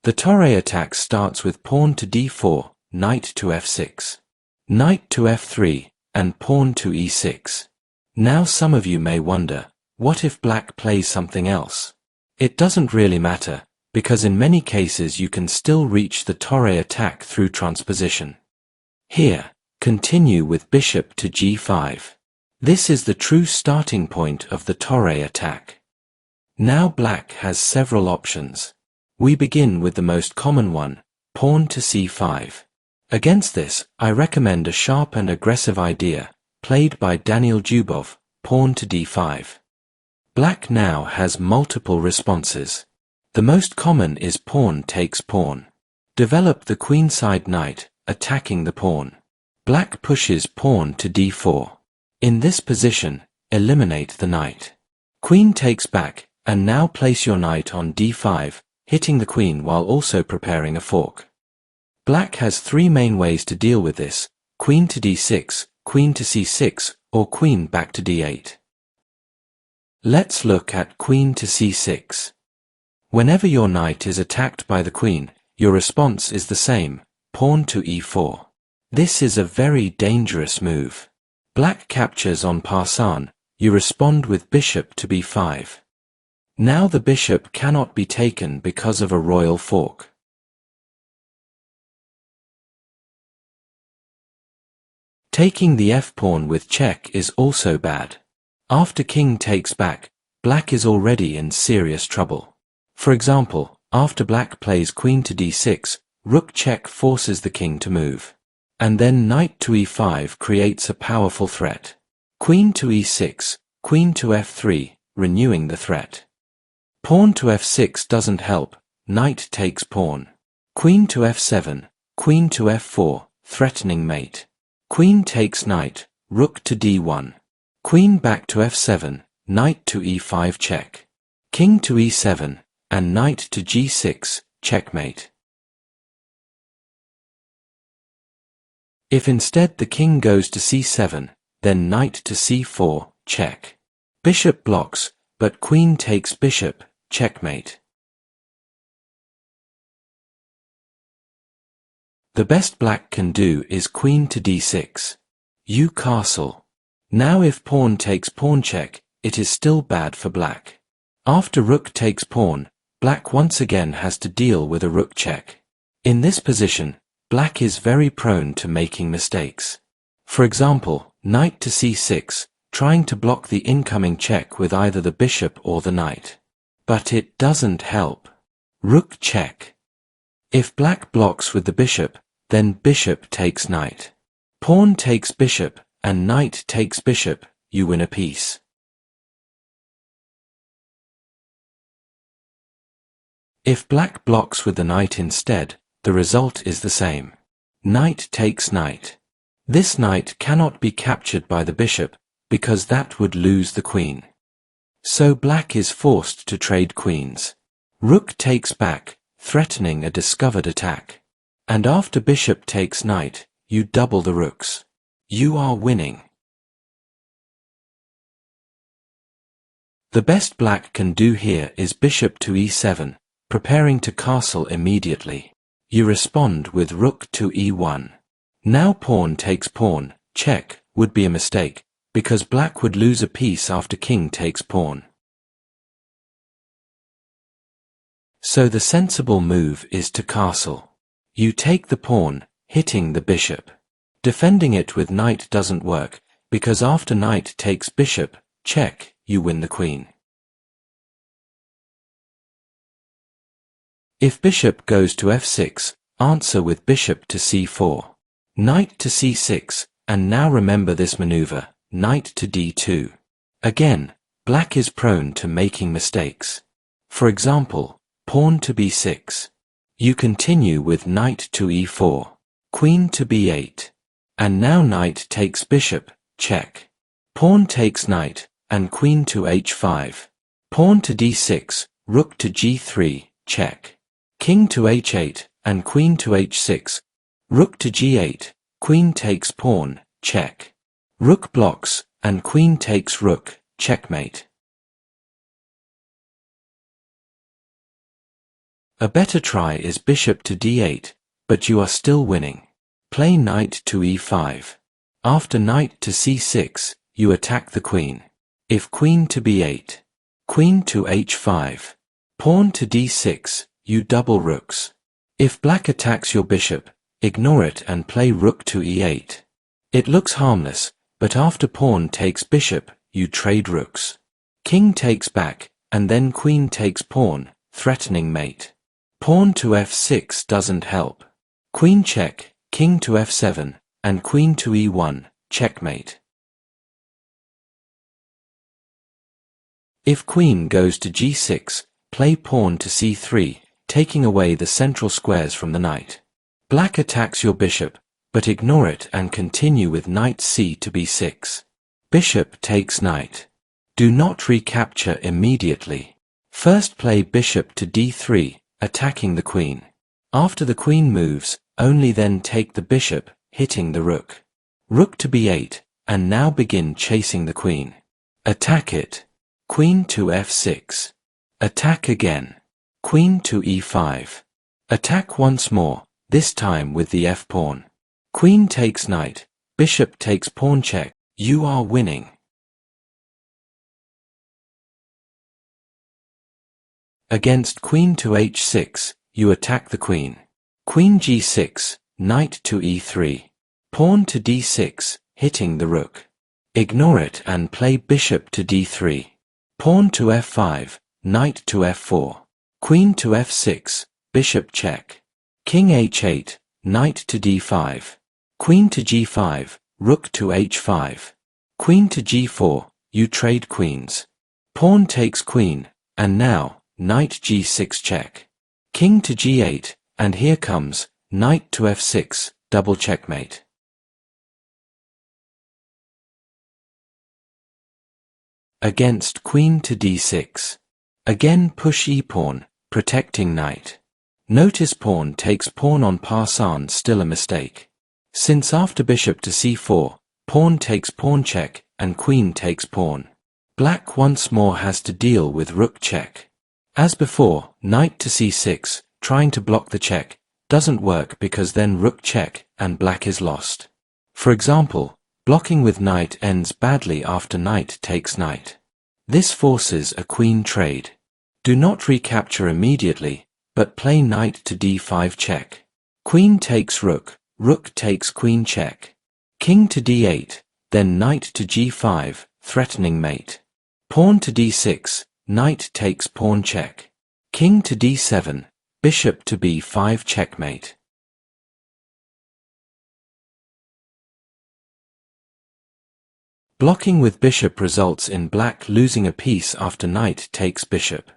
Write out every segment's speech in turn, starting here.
The Torre attack starts with pawn to d4, knight to f6, knight to f3, and pawn to e6. Now some of you may wonder, what if black plays something else? It doesn't really matter, because in many cases you can still reach the Torre attack through transposition. Here, continue with bishop to g5. This is the true starting point of the Torre attack. Now black has several options. We begin with the most common one, pawn to c5. Against this, I recommend a sharp and aggressive idea, played by Daniel Dubov, pawn to d5. Black now has multiple responses. The most common is pawn takes pawn. Develop the queenside knight, attacking the pawn. Black pushes pawn to d4. In this position, eliminate the knight. Queen takes back, and now place your knight on d5, hitting the queen while also preparing a fork. Black has three main ways to deal with this: queen to d6, queen to c6, or queen back to d8. Let's look at queen to c6. Whenever your knight is attacked by the queen, your response is the same, pawn to e4. This is a very dangerous move. Black captures en passant, you respond with bishop to b5. Now the bishop cannot be taken because of a royal fork. Taking the f-pawn with check is also bad. After king takes back, black is already in serious trouble. For example, after black plays queen to d6, rook check forces the king to move. And then knight to e5 creates a powerful threat. Queen to e6, queen to f3, renewing the threat. Pawn to f6 doesn't help, knight takes pawn. Queen to f7, queen to f4, threatening mate. Queen takes knight, rook to d1. Queen back to f7, knight to e5 check. King to e7, and knight to g6, checkmate. If instead the king goes to c7, then knight to c4, check. Bishop blocks, but queen takes bishop, checkmate. The best black can do is queen to d6. You castle. Now if pawn takes pawn check, it is still bad for black. After rook takes pawn, black once again has to deal with a rook check. In this position, black is very prone to making mistakes. For example, knight to c6, trying to block the incoming check with either the bishop or the knight. But it doesn't help. Rook check. If black blocks with the bishop, then bishop takes knight. Pawn takes bishop, and knight takes bishop, you win a piece. If black blocks with the knight instead, the result is the same. Knight takes knight. This knight cannot be captured by the bishop, because that would lose the queen. So black is forced to trade queens. Rook takes back, threatening a discovered attack. And after bishop takes knight, you double the rooks. You are winning. The best black can do here is bishop to e7, preparing to castle immediately. You respond with rook to e1. Now pawn takes pawn, check, would be a mistake, because black would lose a piece after king takes pawn. So the sensible move is to castle. You take the pawn, hitting the bishop. Defending it with knight doesn't work, because after knight takes bishop, check, you win the queen. If bishop goes to f6, answer with bishop to c4. Knight to c6, and now remember this maneuver, knight to d2. Again, black is prone to making mistakes. For example, pawn to b6. You continue with knight to e4, queen to b8. And now knight takes bishop, check. Pawn takes knight, and queen to h5. Pawn to d6, rook to g3, check. King to h8, and queen to h6. Rook to g8, queen takes pawn, check. Rook blocks, and queen takes rook, checkmate. A better try is bishop to d8, but you are still winning. Play knight to e5. After knight to c6, you attack the queen. If queen to b8, queen to h5, pawn to d6, you double rooks. If black attacks your bishop, ignore it and play rook to e8. It looks harmless, but after pawn takes bishop, you trade rooks. King takes back, and then queen takes pawn, threatening mate. Pawn to f6 doesn't help. Queen check, king to f7, and queen to e1, checkmate. If queen goes to g6, play pawn to c3, taking away the central squares from the knight. Black attacks your bishop, but ignore it and continue with knight c to b6. Bishop takes knight. Do not recapture immediately. First play bishop to d3, attacking the queen. After the queen moves, only then take the bishop, hitting the rook. Rook to b8, and now begin chasing the queen. Attack it. Queen to f6. Attack again. Queen to e5. Attack once more, this time with the f-pawn. Queen takes knight, bishop takes pawn check, you are winning. Against queen to h6, you attack the queen. Queen g6, knight to e3. Pawn to d6, hitting the rook. Ignore it and play bishop to d3. Pawn to f5, knight to f4. Queen to f6, bishop check. King h8, knight to d5. Queen to g5, rook to h5. Queen to g4, you trade queens. Pawn takes queen, and now, knight g6 check. King to g8, and here comes, knight to f6, double checkmate. Against queen to d6. Again push e-pawn, protecting knight. Notice pawn takes pawn on pass-on, still a mistake. Since after bishop to c4, pawn takes pawn check, and queen takes pawn. Black once more has to deal with rook check. As before, knight to c6, trying to block the check, doesn't work because then rook check, and black is lost. For example, blocking with knight ends badly after knight takes knight. This forces a queen trade. Do not recapture immediately, but play knight to d5 check. Queen takes rook, rook takes queen check. King to d8, then knight to g5, threatening mate. Pawn to d6, knight takes pawn check. King to d7, bishop to b5 checkmate. Blocking with bishop results in black losing a piece after knight takes bishop.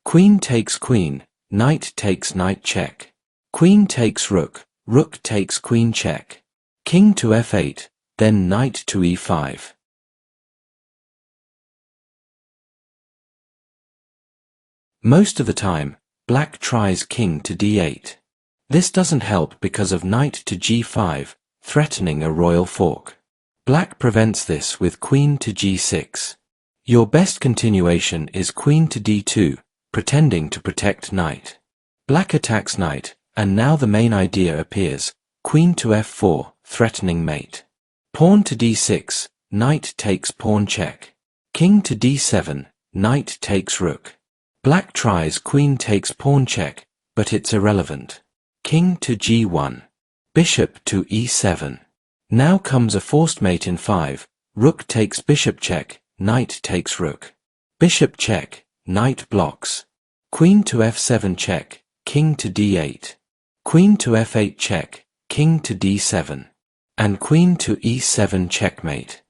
Queen takes queen, knight takes knight check. Queen takes rook, rook takes queen check. King to f8, then knight to e5. Most of the time, black tries king to d8. This doesn't help because of knight to g5, threatening a royal fork. Black prevents this with queen to g6. Your best continuation is queen to d2, pretending to protect knight. Black attacks knight, and now the main idea appears, queen to f4, threatening mate. Pawn to d6, knight takes pawn check. King to d7, knight takes rook. Black tries queen takes pawn check, but it's irrelevant. King to g1. Bishop to e7. Now comes a forced mate in 5, rook takes bishop check, knight takes rook. Bishop check, knight blocks. Queen to f7 check, king to d8. Queen to f8 check, king to d7. And queen to e7 checkmate.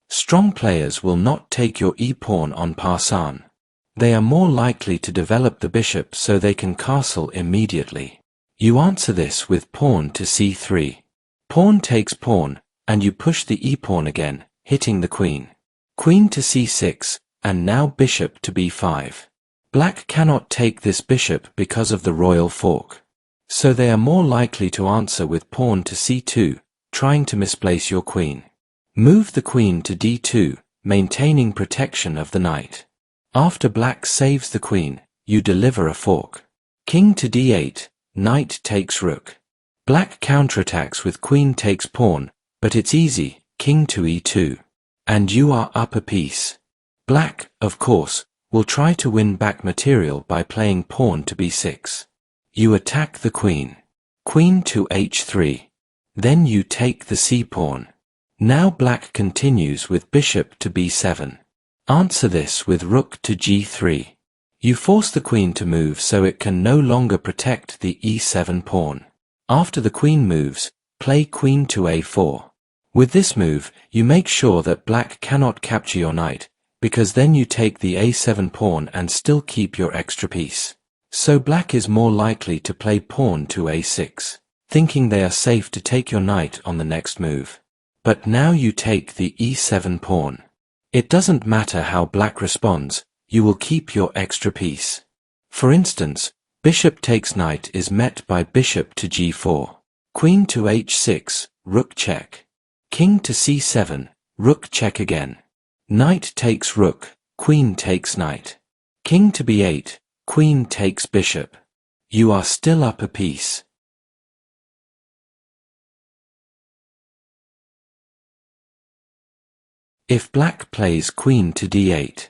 Strong players will not take your e-pawn on pass-on. They are more likely to develop the bishop so they can castle immediately. You answer this with pawn to c3. Pawn takes pawn, and you push the e-pawn again, hitting the queen. Queen to c6, and now bishop to b5. Black cannot take this bishop because of the royal fork. So they are more likely to answer with pawn to c2, trying to misplace your queen. Move the queen to d2, maintaining protection of the knight. After black saves the queen, you deliver a fork. King to d8, knight takes rook. Black counterattacks with queen takes pawn, but it's easy, king to e2. And you are up a piece. Black, of course, will try to win back material by playing pawn to b6. You attack the queen. Queen to h3. Then you take the c-pawn. Now black continues with bishop to b7. Answer this with rook to g3. You force the queen to move so it can no longer protect the e7 pawn. After the queen moves, play queen to a4. With this move, you make sure that black cannot capture your knight, because then you take the a7 pawn and still keep your extra piece. So black is more likely to play pawn to a6, thinking they are safe to take your knight on the next move. But now you take the e7 pawn. It doesn't matter how black responds, you will keep your extra piece. For instance, bishop takes knight is met by bishop to g4. Queen to h6, rook check. King to c7, rook check again. Knight takes rook, queen takes knight. King to b8, queen takes bishop. You are still up a piece. If black plays queen to d8,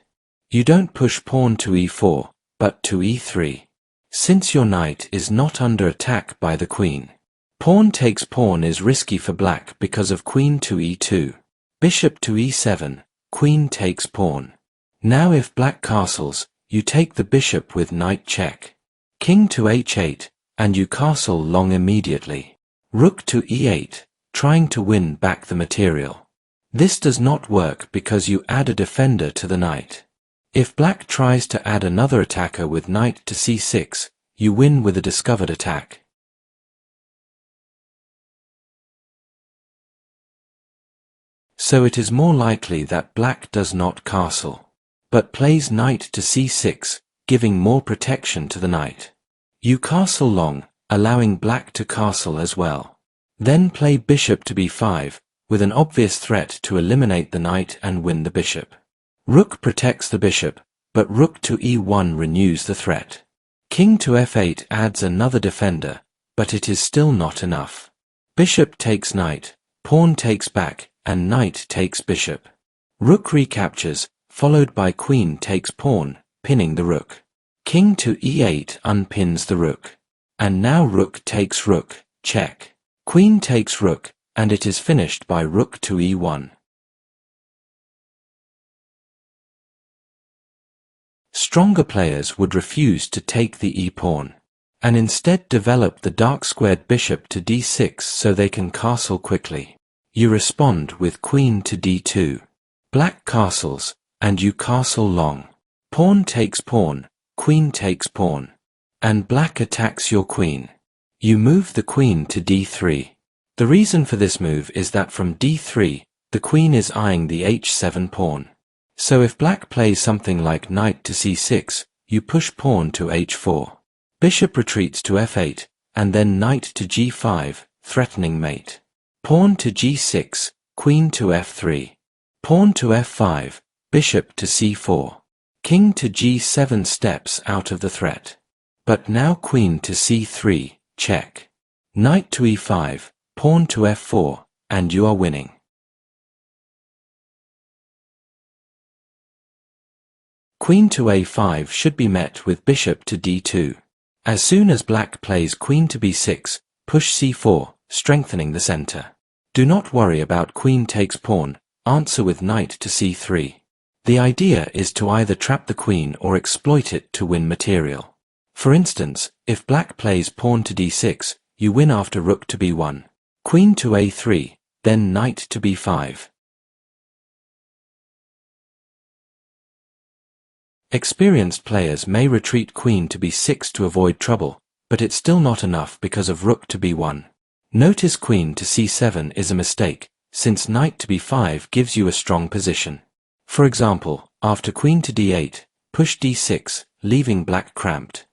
you don't push pawn to e4, but to e3. Since your knight is not under attack by the queen, pawn takes pawn is risky for black because of queen to e2. Bishop to e7, queen takes pawn. Now if black castles, you take the bishop with knight check. King to h8, and you castle long immediately. Rook to e8, trying to win back the material. This does not work because you add a defender to the knight. If black tries to add another attacker with knight to c6, you win with a discovered attack. So it is more likely that black does not castle, but plays knight to c6, giving more protection to the knight. You castle long, allowing black to castle as well. Then play bishop to b5, with an obvious threat to eliminate the knight and win the bishop. Rook protects the bishop, but rook to e1 renews the threat. King to f8 adds another defender, but it is still not enough. Bishop takes knight, pawn takes back, and knight takes bishop. Rook recaptures, followed by queen takes pawn, pinning the rook. King to e8 unpins the rook. And now rook takes rook, check. Queen takes rook, and it is finished by rook to e1. Stronger players would refuse to take the e-pawn, and instead develop the dark-squared bishop to d6 so they can castle quickly. You respond with queen to d2. Black castles, and you castle long. Pawn takes pawn, queen takes pawn. And black attacks your queen. You move the queen to d3. The reason for this move is that from d3, the queen is eyeing the h7 pawn. So if black plays something like knight to c6, you push pawn to h4. Bishop retreats to f8, and then knight to g5, threatening mate. Pawn to g6, queen to f3. Pawn to f5, bishop to c4. King to g7 steps out of the threat. But now queen to c3, check. Knight to e5, pawn to f4, and you are winning. Queen to a5 should be met with bishop to d2. As soon as black plays queen to b6, push c4, strengthening the center. Do not worry about queen takes pawn, answer with knight to c3. The idea is to either trap the queen or exploit it to win material. For instance, if black plays pawn to d6, you win after rook to b1. Queen to a3, then knight to b5. Experienced players may retreat queen to b6 to avoid trouble, but it's still not enough because of rook to b1. Notice queen to c7 is a mistake, since knight to b5 gives you a strong position. For example, after queen to d8, push d6, leaving black cramped.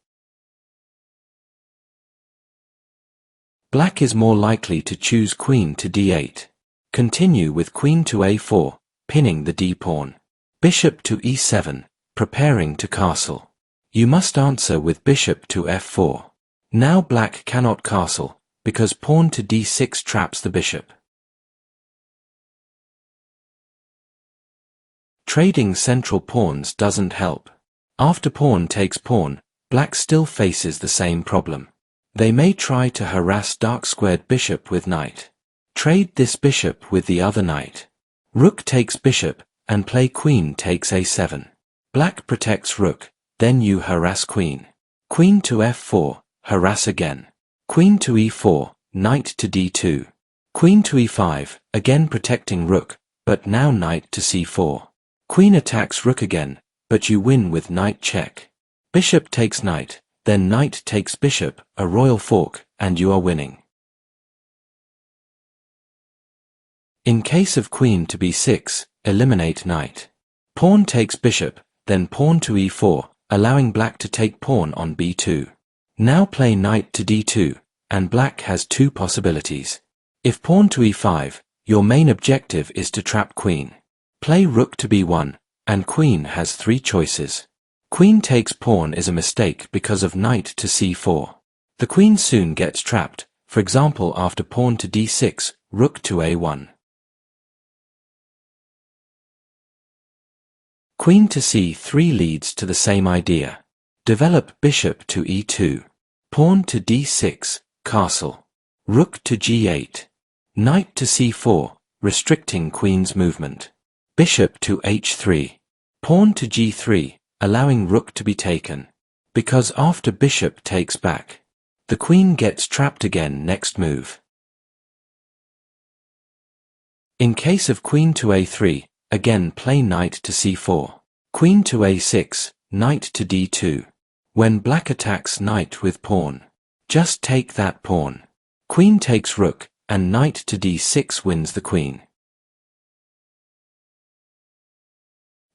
Black is more likely to choose queen to d8. Continue with queen to a4, pinning the d-pawn. Bishop to e7, preparing to castle. You must answer with bishop to f4. Now black cannot castle, because pawn to d6 traps the bishop. Trading central pawns doesn't help. After pawn takes pawn, black still faces the same problem. They may try to harass dark-squared bishop with knight. Trade this bishop with the other knight. Rook takes bishop, and play queen takes a7. Black protects rook, then you harass queen. Queen to f4, harass again. Queen to e4, knight to d2. Queen to e5, again protecting rook, but now knight to c4. Queen attacks rook again, but you win with knight check. Bishop takes knight, then knight takes bishop, a royal fork, and you are winning. In case of queen to b6, eliminate knight. Pawn takes bishop, then pawn to e4, allowing black to take pawn on b2. Now play knight to d2, and black has two possibilities. If pawn to e5, your main objective is to trap queen. Play rook to b1, and queen has three choices. Queen takes pawn is a mistake because of knight to c4. The queen soon gets trapped, for example after pawn to d6, rook to a1. Queen to c3 leads to the same idea. Develop bishop to e2. Pawn to d6, castle. Rook to g8. Knight to c4, restricting queen's movement. Bishop to h3. Pawn to g3, allowing rook to be taken. Because after bishop takes back, the queen gets trapped again next move. In case of queen to a3, again play knight to c4. Queen to a6, knight to d2. When black attacks knight with pawn, just take that pawn. Queen takes rook, and knight to d6 wins the queen.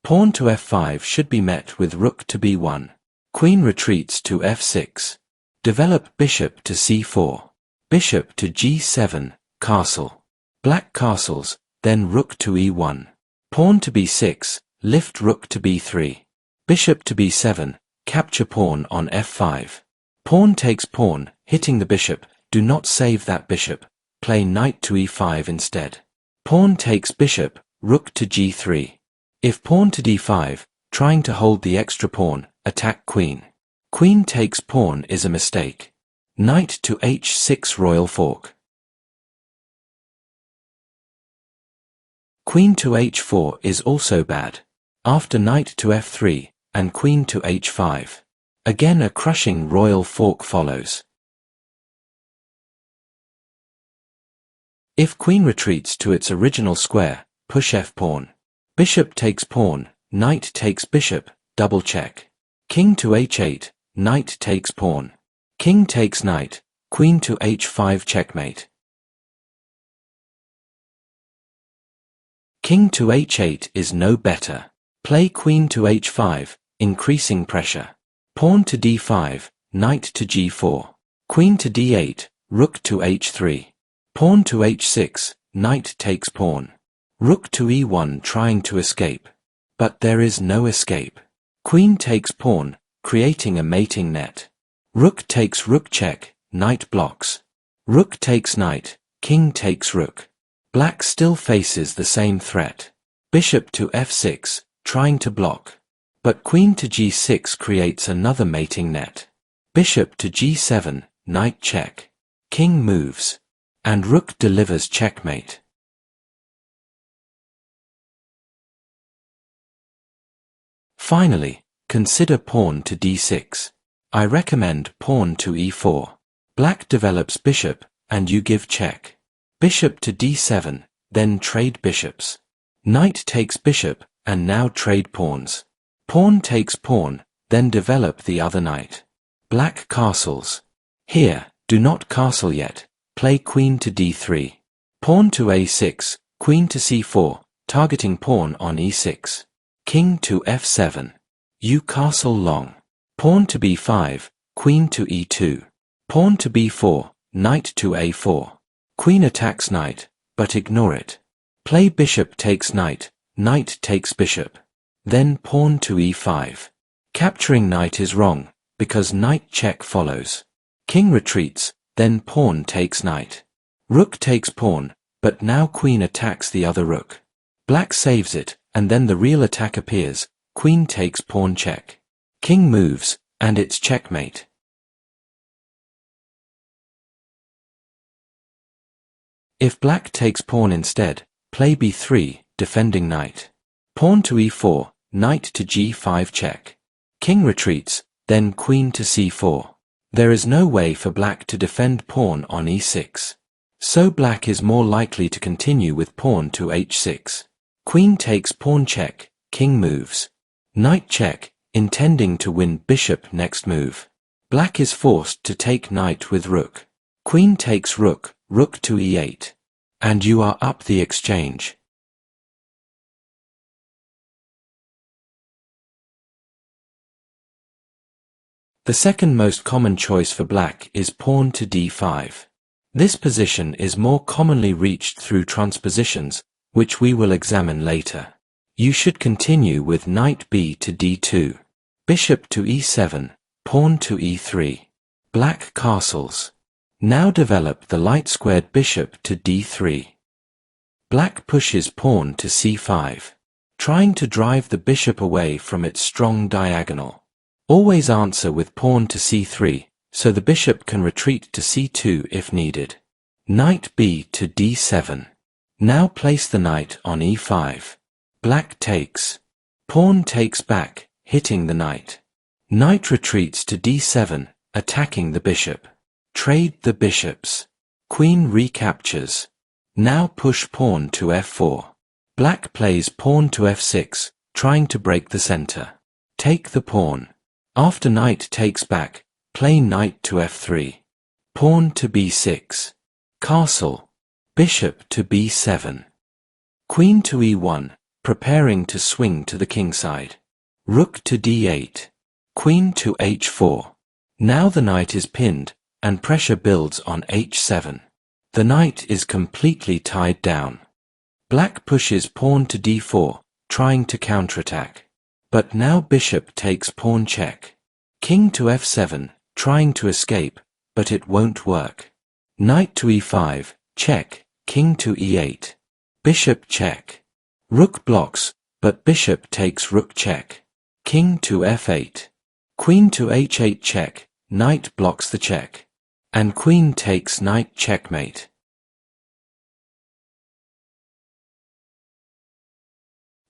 Pawn to f5 should be met with rook to b1. Queen retreats to f6. Develop bishop to c4. Bishop to g7, castle. Black castles, then rook to e1. Pawn to b6, lift rook to b3. Bishop to b7, capture pawn on f5. Pawn takes pawn, hitting the bishop, do not save that bishop, play knight to e5 instead. Pawn takes bishop, rook to g3. If pawn to d5, trying to hold the extra pawn, attack queen. Queen takes pawn is a mistake. Knight to h6 royal fork. Queen to h4 is also bad. After knight to f3, and queen to h5. Again a crushing royal fork follows. If queen retreats to its original square, push f-pawn. Bishop takes pawn, knight takes bishop, double check. King to h8, knight takes pawn. King takes knight, queen to h5 checkmate. King to h8 is no better. Play queen to h5, increasing pressure. Pawn to d5, knight to g4. Queen to d8, rook to h3. Pawn to h6, knight takes pawn. Rook to e1 trying to escape. But there is no escape. Queen takes pawn, creating a mating net. Rook takes rook check, knight blocks. Rook takes knight, king takes rook. Black still faces the same threat. Bishop to f6, trying to block. But queen to g6 creates another mating net. Bishop to g7, knight check. King moves. And rook delivers checkmate. Finally, consider pawn to d6. I recommend pawn to e4. Black develops bishop, and you give check. Bishop to d7, then trade bishops. Knight takes bishop, and now trade pawns. Pawn takes pawn, then develop the other knight. Black castles. Here, do not castle yet. Play queen to d3. Pawn to a6, queen to c4, targeting pawn on e6. King to f7. You castle long. Pawn to b5, queen to e2. Pawn to b4, knight to a4. Queen attacks knight, but ignore it. Play bishop takes knight, knight takes bishop. Then pawn to e5. Capturing knight is wrong, because knight check follows. King retreats, then pawn takes knight. Rook takes pawn, but now queen attacks the other rook. Black saves it, and then the real attack appears. Queen takes pawn check. King moves, and it's checkmate. If black takes pawn instead, play b3, defending knight. Pawn to e4, knight to g5 check. King retreats, then queen to c4. There is no way for black to defend pawn on e6. So black is more likely to continue with pawn to h6. Queen takes pawn check, king moves. Knight check, intending to win bishop next move. Black is forced to take knight with rook. Queen takes rook, rook to e8. And you are up the exchange. The second most common choice for black is pawn to d5. This position is more commonly reached through transpositions, which we will examine later. You should continue with knight b to d2. Bishop to e7, pawn to e3. Black castles. Now develop the light-squared bishop to d3. Black pushes pawn to c5, trying to drive the bishop away from its strong diagonal. Always answer with pawn to c3, so the bishop can retreat to c2 if needed. Knight b to d7. Now place the knight on e5. Black takes. Pawn takes back, hitting the knight. Knight retreats to d7, attacking the bishop. Trade the bishops. Queen recaptures. Now push pawn to f4. Black plays pawn to f6, trying to break the center. Take the pawn. After knight takes back, play knight to f3. Pawn to b6. Castle. Bishop to b7. Queen to e1, preparing to swing to the kingside. Rook to d8. Queen to h4. Now the knight is pinned, and pressure builds on h7. The knight is completely tied down. Black pushes pawn to d4, trying to counterattack. But now bishop takes pawn check. King to f7, trying to escape, but it won't work. Knight to e5, check, king to e8. Bishop check. Rook blocks, but bishop takes rook check. King to f8. Queen to h8 check, knight blocks the check. And queen takes knight checkmate.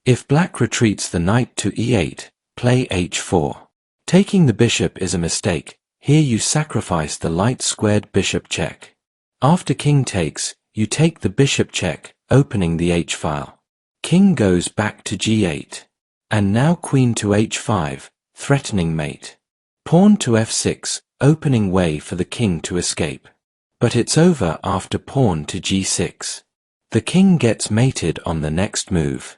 If black retreats the knight to e8, play h4. Taking the bishop is a mistake. Here you sacrifice the light-squared bishop check. After king takes, you take the bishop check, opening the h-file. King goes back to g8. And now queen to h5, threatening mate. Pawn to f6, opening way for the king to escape. But it's over after pawn to g6. The king gets mated on the next move.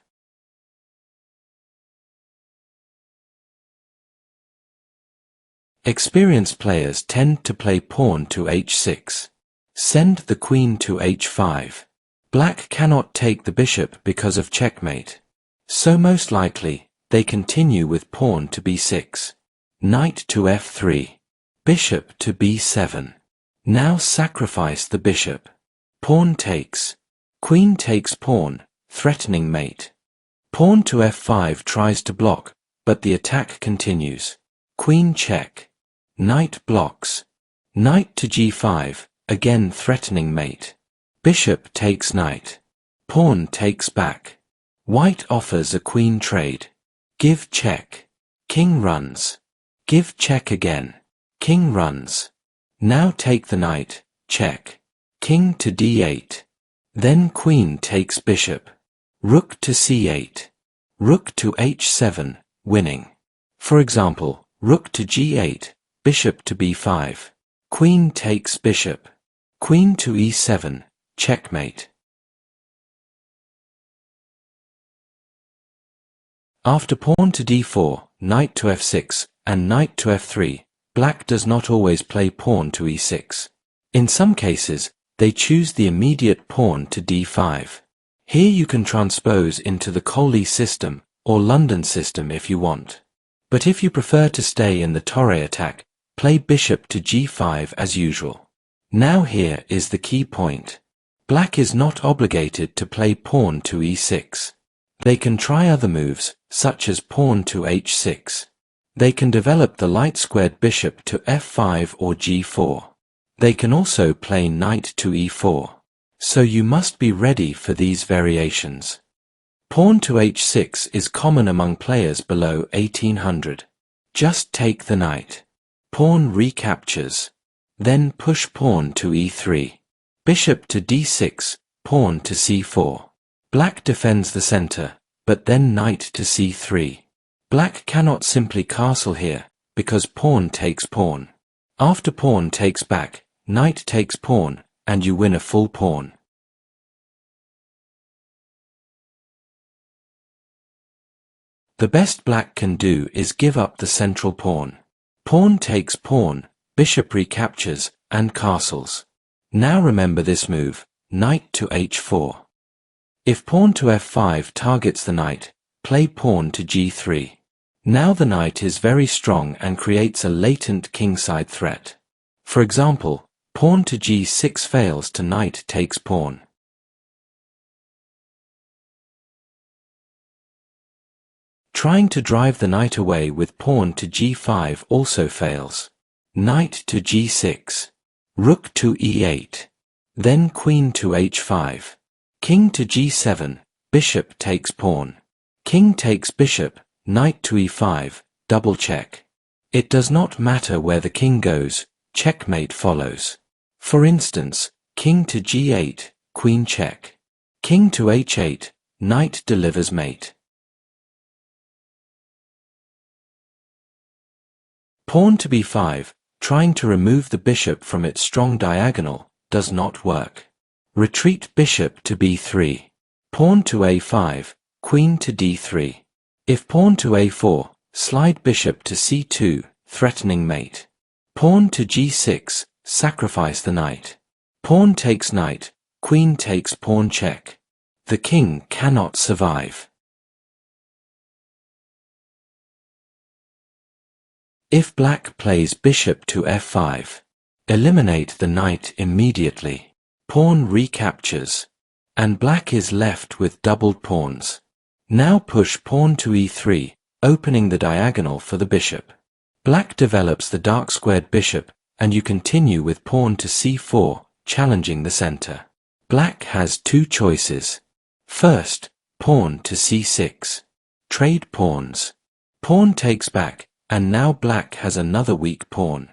Experienced players tend to play pawn to h6. Send the queen to h5. Black cannot take the bishop because of checkmate. So most likely, they continue with pawn to b6. Knight to f3. Bishop to b7. Now sacrifice the bishop. Pawn takes. Queen takes pawn, threatening mate. Pawn to f5 tries to block, but the attack continues. Queen check. Knight blocks. Knight to g5, again threatening mate. Bishop takes knight. Pawn takes back. White offers a queen trade. Give check. King runs. Give check again. King runs. Now take the knight, check. King to d8. Then queen takes bishop. Rook to c8. Rook to h7, winning. For example, rook to g8, bishop to b5. Queen takes bishop. Queen to e7, checkmate. After pawn to d4, knight to f6, and knight to f3, black does not always play pawn to e6. In some cases, they choose the immediate pawn to d5. Here you can transpose into the Coley system or London system if you want. But if you prefer to stay in the Torre attack, play bishop to g5 as usual. Now here is the key point. Black is not obligated to play pawn to e6. They can try other moves, such as pawn to h6. They can develop the light-squared bishop to f5 or g4. They can also play knight to e4. So you must be ready for these variations. Pawn to h6 is common among players below 1800. Just take the knight. Pawn recaptures. Then push pawn to e3. Bishop to d6, pawn to c4. Black defends the center, but then knight to c3. Black cannot simply castle here, because pawn takes pawn. After pawn takes back, knight takes pawn, and you win a full pawn. The best black can do is give up the central pawn. Pawn takes pawn, bishop recaptures, and castles. Now remember this move, knight to h4. If pawn to f5 targets the knight, play pawn to g3. Now the knight is very strong and creates a latent kingside threat. For example, pawn to g6 fails to knight takes pawn. Trying to drive the knight away with pawn to g5 also fails. Knight to g6. Rook to e8. Then queen to h5. King to g7, bishop takes pawn. King takes bishop, knight to e5, double check. It does not matter where the king goes, checkmate follows. For instance, king to g8, queen check. King to h8, knight delivers mate. Pawn to b5, trying to remove the bishop from its strong diagonal, does not work. Retreat bishop to b3. Pawn to a5, queen to d3. If pawn to a4, slide bishop to c2, threatening mate. Pawn to g6, sacrifice the knight. Pawn takes knight, queen takes pawn check. The king cannot survive. If black plays bishop to f5, eliminate the knight immediately. Pawn recaptures, and black is left with doubled pawns. Now push pawn to e3, opening the diagonal for the bishop. Black develops the dark-squared bishop, and you continue with pawn to c4, challenging the center. Black has two choices. First, pawn to c6. Trade pawns. Pawn takes back, and now black has another weak pawn.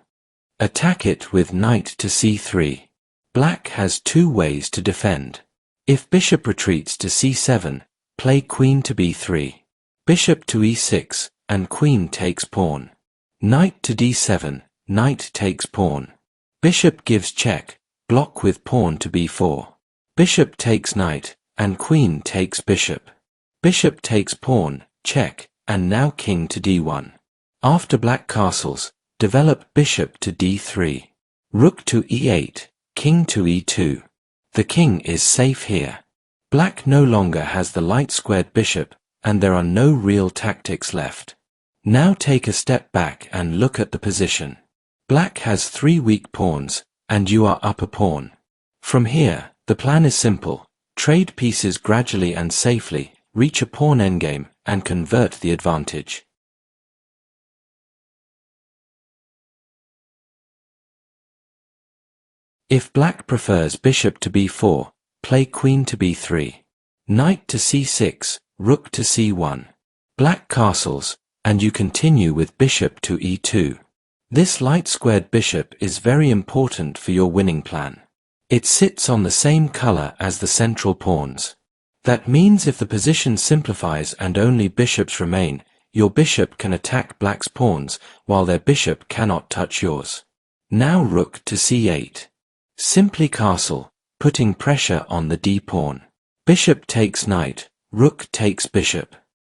Attack it with knight to c3. Black has two ways to defend. If bishop retreats to c7, play queen to b3. Bishop to e6, and queen takes pawn. Knight to d7, knight takes pawn. Bishop gives check, block with pawn to b4. Bishop takes knight, and queen takes bishop. Bishop takes pawn, check, and now king to d1. After black castles, develop bishop to d3. Rook to e8, king to e2. The king is safe here. Black no longer has the light-squared bishop, and there are no real tactics left. Now take a step back and look at the position. Black has three weak pawns, and you are up a pawn. From here, the plan is simple. Trade pieces gradually and safely, reach a pawn endgame, and convert the advantage. If black prefers bishop to b4, play queen to b3. Knight to c6, rook to c1. Black castles, and you continue with bishop to e2. This light-squared bishop is very important for your winning plan. It sits on the same color as the central pawns. That means if the position simplifies and only bishops remain, your bishop can attack black's pawns, while their bishop cannot touch yours. Now rook to c8. Simply castle, putting pressure on the d-pawn. Bishop takes knight, rook takes bishop.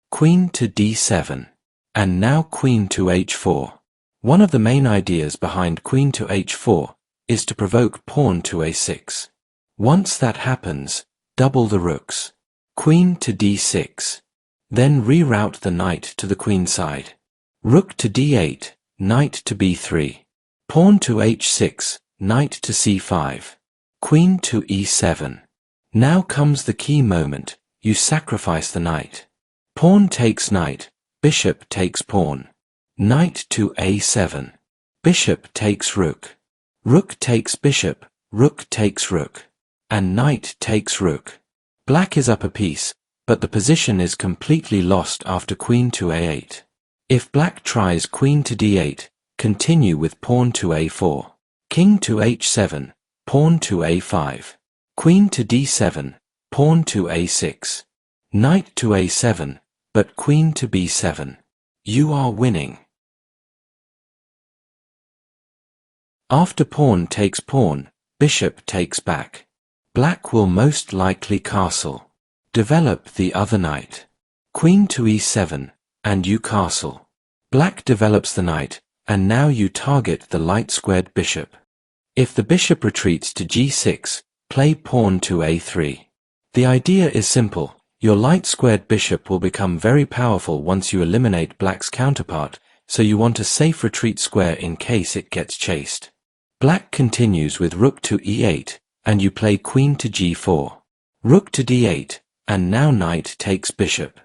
Queen to d7. And now queen to h4. One of the main ideas behind queen to h4 is to provoke pawn to a6. Once that happens, double the rooks. Queen to d6. Then reroute the knight to the queen side. Rook to d8, knight to b3. Pawn to h6, knight to c5. Queen to e7. Now comes the key moment, you sacrifice the knight. Pawn takes knight, bishop takes pawn. Knight to a7. Bishop takes rook. Rook takes bishop, rook takes rook. And knight takes rook. Black is up a piece, but the position is completely lost after queen to a8. If black tries queen to d8, continue with pawn to a4. King to h7, pawn to a5. Queen to d7, pawn to a6. Knight to a7, but queen to b7. You are winning. After pawn takes pawn, bishop takes back. Black will most likely castle. Develop the other knight. Queen to e7, and you castle. Black develops the knight, and now you target the light-squared bishop. If the bishop retreats to g6, play pawn to a3. The idea is simple. Your light-squared bishop will become very powerful once you eliminate black's counterpart, so you want a safe retreat square in case it gets chased. Black continues with rook to e8, and you play queen to g4. Rook to d8, and now knight takes bishop.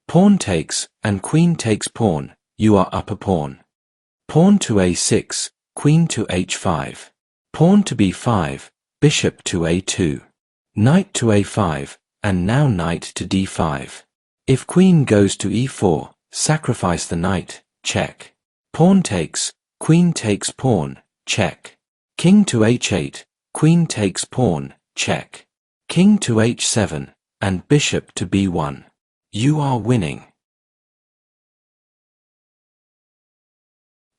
Pawn takes, and queen takes pawn, you are up a pawn. Pawn to a6, queen to h5. Pawn to b5, bishop to a2. Knight to a5, and now knight to d5. If queen goes to e4, sacrifice the knight, check. Pawn takes, queen takes pawn, check. King to h8, queen takes pawn, check. King to h7, and bishop to b1. You are winning.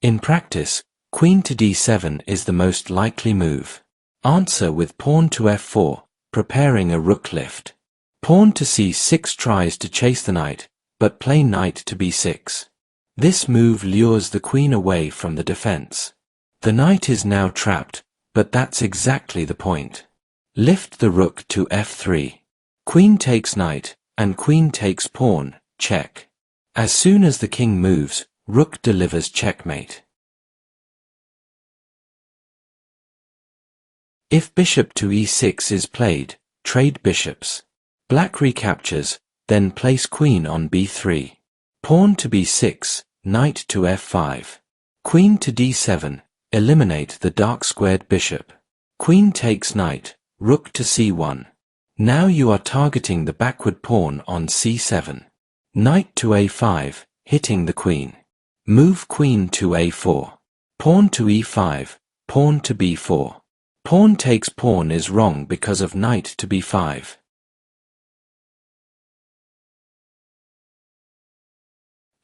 In practice, queen to d7 is the most likely move. Answer with pawn to f4, preparing a rook lift. Pawn to c6 tries to chase the knight, but play knight to b6. This move lures the queen away from the defense. The knight is now trapped, but that's exactly the point. Lift the rook to f3. Queen takes knight, and queen takes pawn, check. As soon as the king moves, rook delivers checkmate. If bishop to e6 is played, trade bishops. Black recaptures, then place queen on b3. Pawn to b6, knight to f5. Queen to d7, eliminate the dark-squared bishop. Queen takes knight, rook to c1. Now you are targeting the backward pawn on c7. Knight to a5, hitting the queen. Move queen to a4. Pawn to e5, pawn to b4. Pawn takes pawn is wrong because of knight to b5.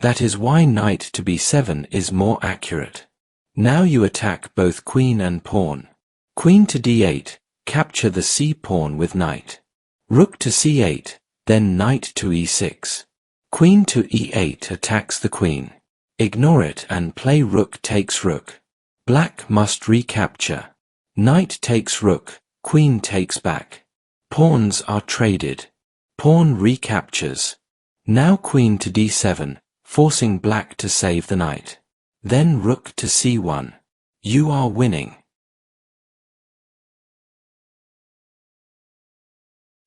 That is why knight to b7 is more accurate. Now you attack both queen and pawn. Queen to d8, capture the c-pawn with knight. Rook to c8, then knight to e6. Queen to e8 attacks the queen. Ignore it and play rook takes rook. Black must recapture. Knight takes rook, queen takes back. Pawns are traded. Pawn recaptures. Now queen to d7, forcing black to save the knight. Then rook to c1. You are winning.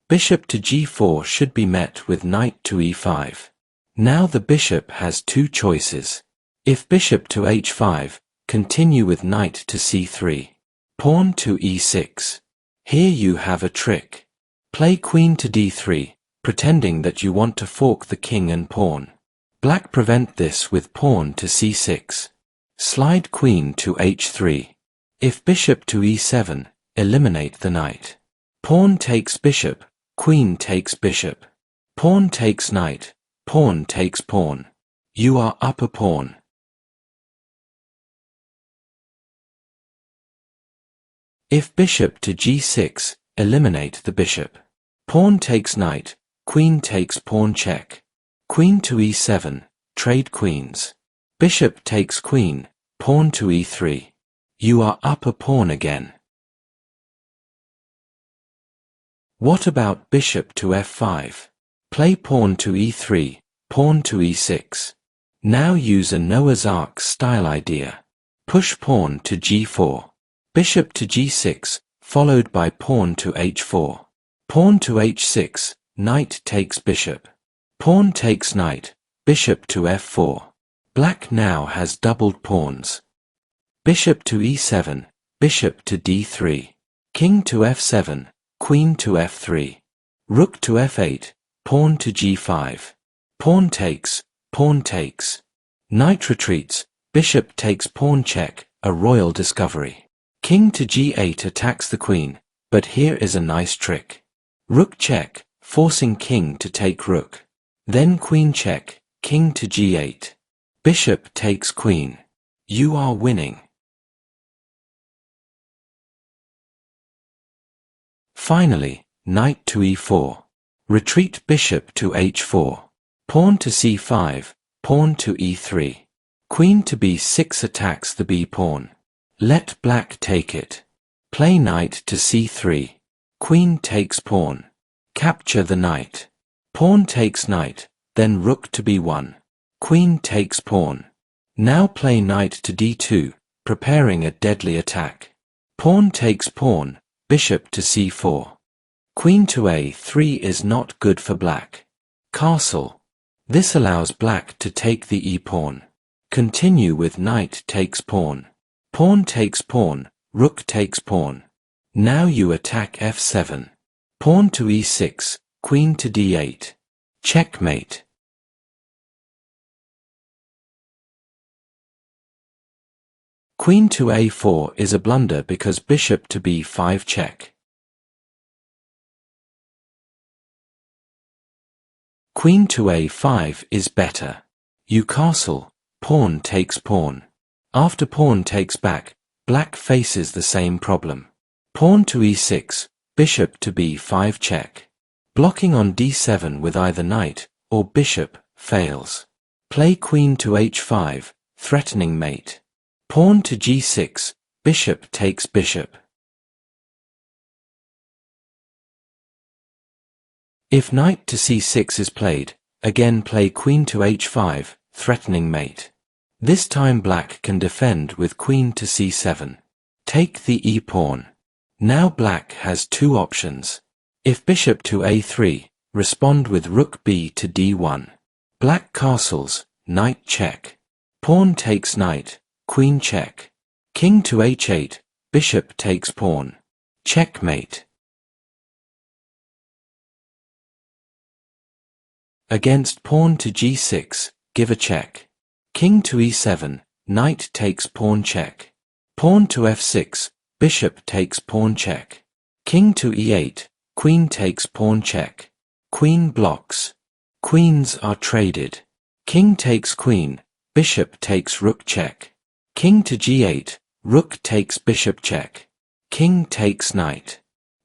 Bishop to g4 should be met with knight to e5. Now the bishop has two choices. If bishop to h5, continue with knight to c3. Pawn to e6. Here you have a trick. Play queen to d3, pretending that you want to fork the king and pawn. Black prevent this with pawn to c6. Slide queen to h3. If bishop to e7, eliminate the knight. Pawn takes bishop, queen takes bishop. Pawn takes knight, pawn takes pawn. You are up a pawn. If bishop to g6, eliminate the bishop. Pawn takes knight, queen takes pawn check. Queen to e7, trade queens. Bishop takes queen, pawn to e3. You are up a pawn again. What about bishop to f5? Play pawn to e3, pawn to e6. Now use a Noah's Ark style idea. Push pawn to g4. Bishop to g6, followed by pawn to h4. Pawn to h6, knight takes bishop. Pawn takes knight, bishop to f4. Black now has doubled pawns. Bishop to e7, bishop to d3. King to f7, queen to f3. Rook to f8, pawn to g5. Pawn takes, pawn takes. Knight retreats, bishop takes pawn check, a royal discovery. King to g8 attacks the queen, but here is a nice trick. Rook check, forcing king to take rook. Then queen check, king to g8. Bishop takes queen. You are winning. Finally, knight to e4. Retreat bishop to h4. Pawn to c5, pawn to e3. Queen to b6 attacks the b-pawn. Let black take it. Play knight to c3. Queen takes pawn. Capture the knight. Pawn takes knight, then rook to b1. Queen takes pawn. Now play knight to d2, preparing a deadly attack. Pawn takes pawn, bishop to c4. Queen to a3 is not good for black. Castle. This allows black to take the e-pawn. Continue with knight takes pawn. Pawn takes pawn, rook takes pawn. Now you attack f7. Pawn to e6, queen to d8. Checkmate. Queen to a4 is a blunder because bishop to b5 check. Queen to a5 is better. You castle, pawn takes pawn. After pawn takes back, black faces the same problem. Pawn to e6, bishop to b5 check. Blocking on d7 with either knight or bishop fails. Play queen to h5, threatening mate. Pawn to g6, bishop takes bishop. If knight to c6 is played, again play queen to h5, threatening mate. This time black can defend with queen to c7. Take the e-pawn. Now black has two options. If bishop to a3, respond with rook b to d1. Black castles, knight check. Pawn takes knight, queen check. King to h8, bishop takes pawn. Checkmate. Against pawn to g6, give a check. King to e7, knight takes pawn check. Pawn to f6, bishop takes pawn check. King to e8, queen takes pawn check. Queen blocks. Queens are traded. King takes queen, bishop takes rook check. King to g8, rook takes bishop check. King takes knight.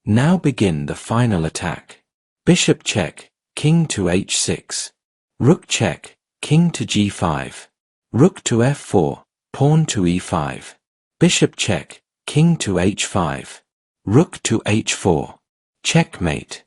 Now begin the final attack. Bishop check, king to h6. Rook check, king to g5. Rook to f4, pawn to e5. Bishop check, king to h5. Rook to h4. Checkmate.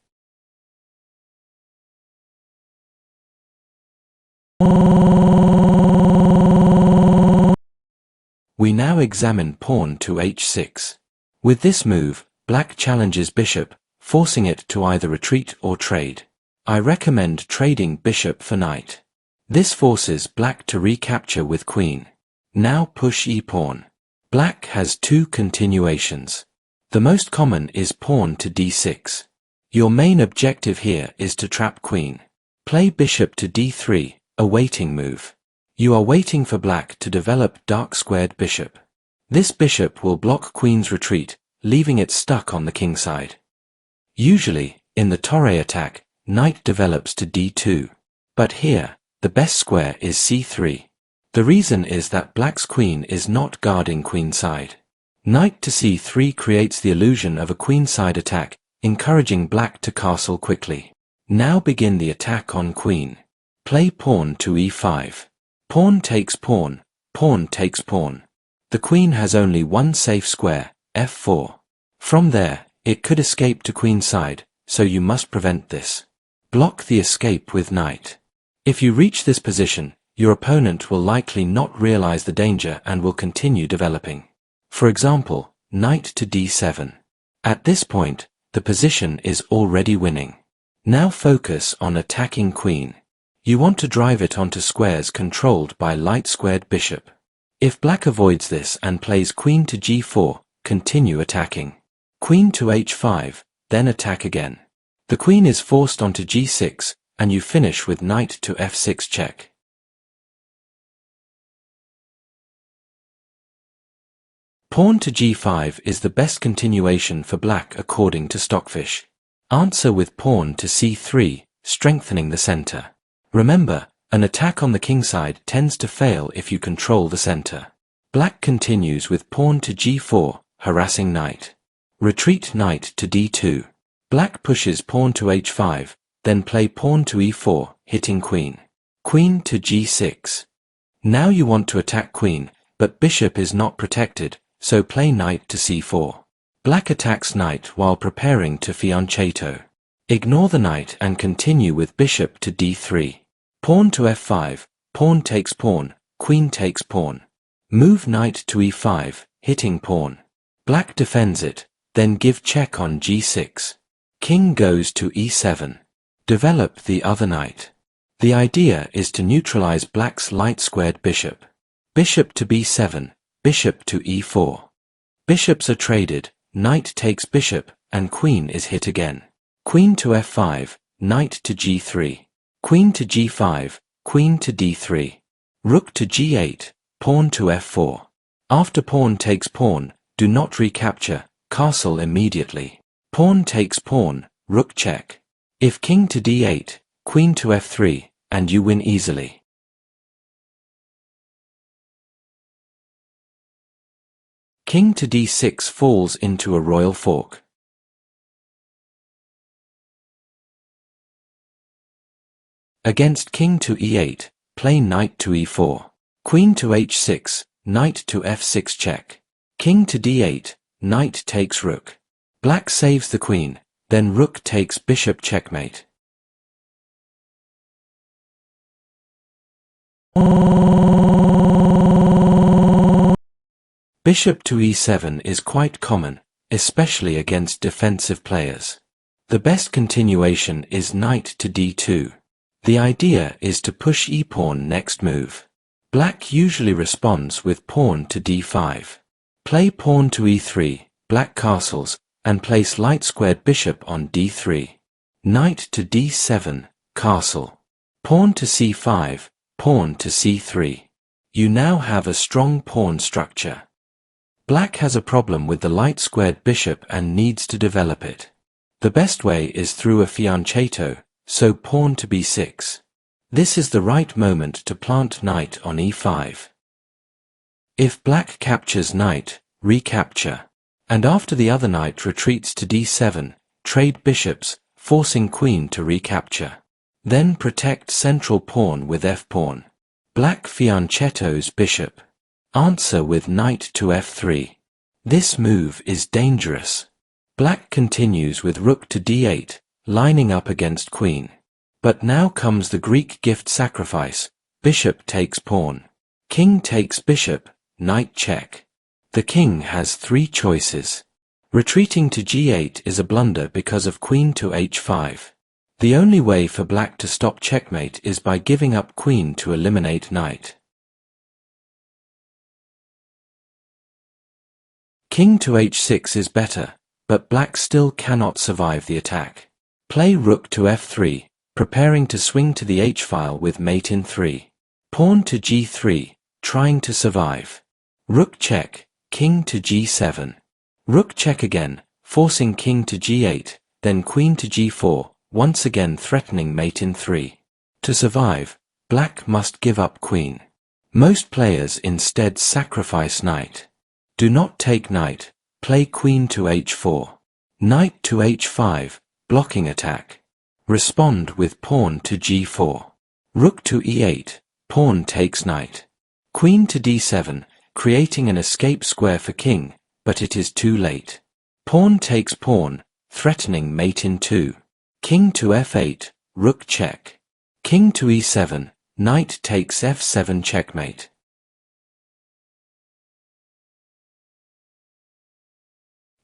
We now examine pawn to h6. With this move, black challenges bishop, forcing it to either retreat or trade. I recommend trading bishop for knight. This forces black to recapture with queen. Now push e-pawn. Black has two continuations. The most common is pawn to d6. Your main objective here is to trap queen. Play bishop to d3, a waiting move. You are waiting for black to develop dark-squared bishop. This bishop will block queen's retreat, leaving it stuck on the king side. Usually, in the Torre attack, knight develops to d2. But here, the best square is c3. The reason is that black's queen is not guarding queenside. Knight to c3 creates the illusion of a queenside attack, encouraging black to castle quickly. Now begin the attack on queen. Play pawn to e5. Pawn takes pawn, pawn takes pawn. The queen has only one safe square, f4. From there, it could escape to queenside, so you must prevent this. Block the escape with knight. If you reach this position, your opponent will likely not realize the danger and will continue developing. For example, knight to d7. At this point, the position is already winning. Now focus on attacking queen. You want to drive it onto squares controlled by light-squared bishop. If black avoids this and plays queen to g4, continue attacking. Queen to h5, then attack again. The queen is forced onto g6, and you finish with knight to f6 check. Pawn to g5 is the best continuation for black according to Stockfish. Answer with pawn to c3, strengthening the center. Remember, an attack on the king side tends to fail if you control the center. Black continues with pawn to g4, harassing knight. Retreat knight to d2. Black pushes pawn to h5, then play pawn to e4, hitting queen. Queen to g6. Now you want to attack queen, but bishop is not protected, so play knight to c4. Black attacks knight while preparing to fianchetto. Ignore the knight and continue with bishop to d3. Pawn to f5, pawn takes pawn, queen takes pawn. Move knight to e5, hitting pawn. Black defends it, then give check on g6. King goes to e7. Develop the other knight. The idea is to neutralize black's light-squared bishop. Bishop to b7, bishop to e4. Bishops are traded, knight takes bishop, and queen is hit again. Queen to f5, knight to g3. Queen to g5, queen to d3. Rook to g8, pawn to f4. After pawn takes pawn, do not recapture, castle immediately. Pawn takes pawn, rook check. If king to d8, queen to f3, and you win easily. King to d6 falls into a royal fork. Against king to e8, play knight to e4. Queen to h6, knight to f6 check. King to d8, knight takes rook. Black saves the queen, then rook takes bishop checkmate. Bishop to e7 is quite common, especially against defensive players. The best continuation is knight to d2. The idea is to push e-pawn next move. Black usually responds with pawn to d5. Play pawn to e3, black castles, and place light-squared bishop on d3. Knight to d7, castle. Pawn to c5, pawn to c3. You now have a strong pawn structure. Black has a problem with the light-squared bishop and needs to develop it. The best way is through a fianchetto, so pawn to b6. This is the right moment to plant knight on e5. If black captures knight, recapture. And after the other knight retreats to d7, trade bishops, forcing queen to recapture. Then protect central pawn with f-pawn. Black fianchettos bishop. Answer with knight to f3. This move is dangerous. Black continues with rook to d8, lining up against queen. But now comes the Greek gift sacrifice, bishop takes pawn. King takes bishop, knight check. The king has three choices. Retreating to g8 is a blunder because of queen to h5. The only way for black to stop checkmate is by giving up queen to eliminate knight. King to h6 is better, but black still cannot survive the attack. Play rook to f3, preparing to swing to the h-file with mate in 3. Pawn to g3, trying to survive. Rook check, king to g7. Rook check again, forcing king to g8, then queen to g4, once again threatening mate in 3. To survive, black must give up queen. Most players instead sacrifice knight. Do not take knight, play queen to h4. Knight to h5, blocking attack. Respond with pawn to g4. Rook to e8, pawn takes knight. Queen to d7, creating an escape square for king, but it is too late. Pawn takes pawn, threatening mate in 2. King to f8, rook check. King to e7, knight takes f7 checkmate.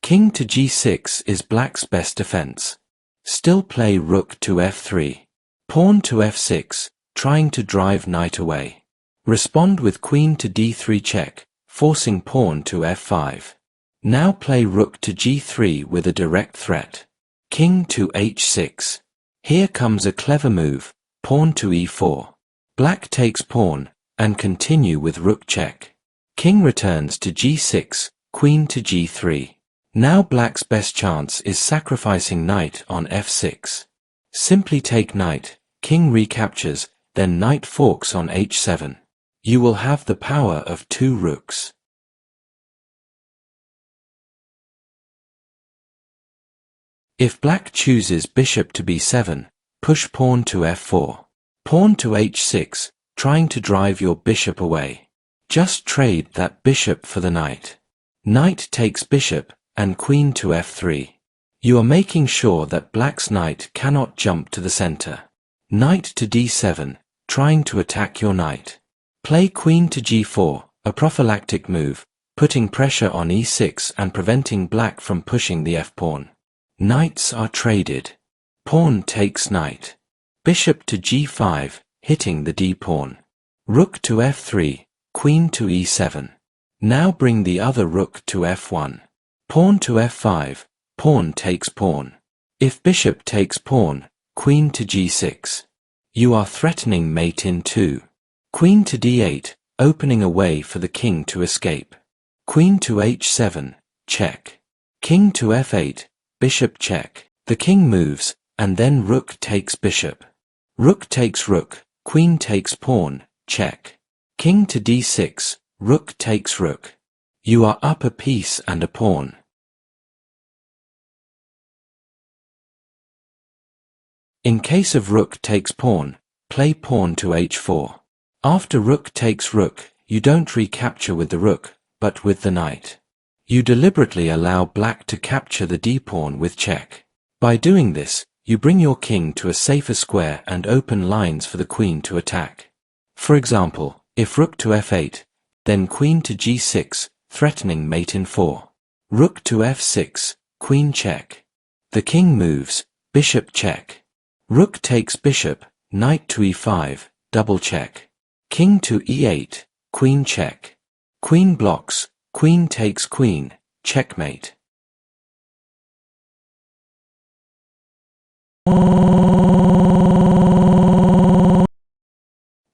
King to g6 is black's best defense. Still play rook to f3. Pawn to f6, trying to drive knight away. Respond with queen to d3 check, forcing pawn to f5. Now play rook to g3 with a direct threat. King to h6. Here comes a clever move, pawn to e4. Black takes pawn, and continue with rook check. King returns to g6, queen to g3. Now black's best chance is sacrificing knight on f6. Simply take knight, king recaptures, then knight forks on h7. You will have the power of two rooks. If black chooses bishop to b7, push pawn to f4. Pawn to h6, trying to drive your bishop away. Just trade that bishop for the knight. Knight takes bishop, and queen to f3. You are making sure that black's knight cannot jump to the center. Knight to d7, trying to attack your knight. Play queen to g4, a prophylactic move, putting pressure on e6 and preventing black from pushing the f-pawn. Knights are traded. Pawn takes knight. Bishop to g5, hitting the d-pawn. Rook to f3, queen to e7. Now bring the other rook to f1. Pawn to f5, pawn takes pawn. If bishop takes pawn, queen to g6. You are threatening mate in 2. Queen to d8, opening a way for the king to escape. Queen to h7, check. King to f8, bishop check. The king moves, and then rook takes bishop. Rook takes rook, queen takes pawn, check. King to d6, rook takes rook. You are up a piece and a pawn. In case of rook takes pawn, play pawn to h4. After rook takes rook, you don't recapture with the rook, but with the knight. You deliberately allow black to capture the d-pawn with check. By doing this, you bring your king to a safer square and open lines for the queen to attack. For example, if rook to f8, then queen to g6, threatening mate in 4. Rook to f6, queen check. The king moves, bishop check. Rook takes bishop, knight to e5, double check. King to e8, queen check. Queen blocks, queen takes queen, checkmate.